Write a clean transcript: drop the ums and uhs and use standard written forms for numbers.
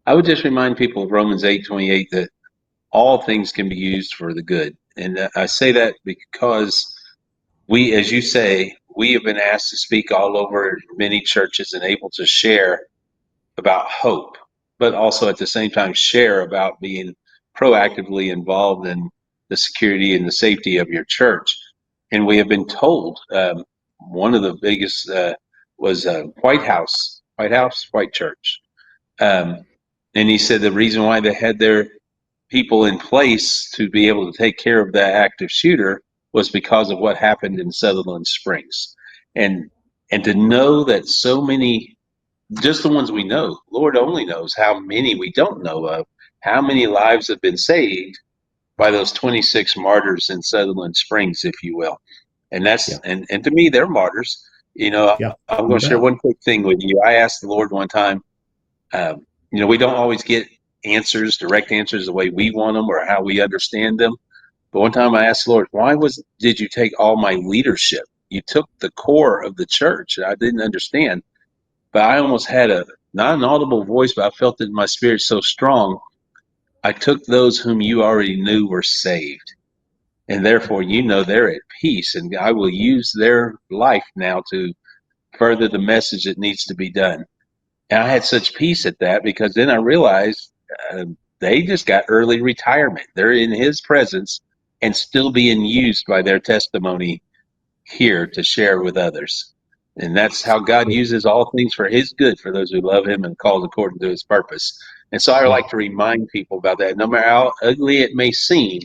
I would just remind people of Romans 8:28 that all things can be used for the good. And I say that because we, as you say, we have been asked to speak all over many churches and able to share about hope, but also at the same time share about being proactively involved in the security and the safety of your church. And we have been told one of the biggest was White Church. Um, and he said the reason why they had their people in place to be able to take care of that active shooter was because of what happened in Sutherland Springs. And and to know that so many, just the ones we know, Lord only knows how many we don't know of, how many lives have been saved by those 26 martyrs in Sutherland Springs, if you will. And Yeah. and to me, they're martyrs. You know, Yeah. I'm No going to share doubt. one quick thing with you. I asked the Lord one time, um, we don't always get direct answers the way we want them or how we understand them. But one time I asked the Lord, did you take all my leadership? You took the core of the church. I didn't understand, but I almost had not an audible voice, but I felt it in my spirit so strong. I took those whom you already knew were saved, and therefore they're at peace, and I will use their life now to further the message that needs to be done. And I had such peace at that because then I realized uh, they just got early retirement. They're in His presence and still being used by their testimony here to share with others. And that's how God uses all things for His good for those who love Him and called according to His purpose. And so I Yeah. like to remind people about that. No matter how ugly it may seem,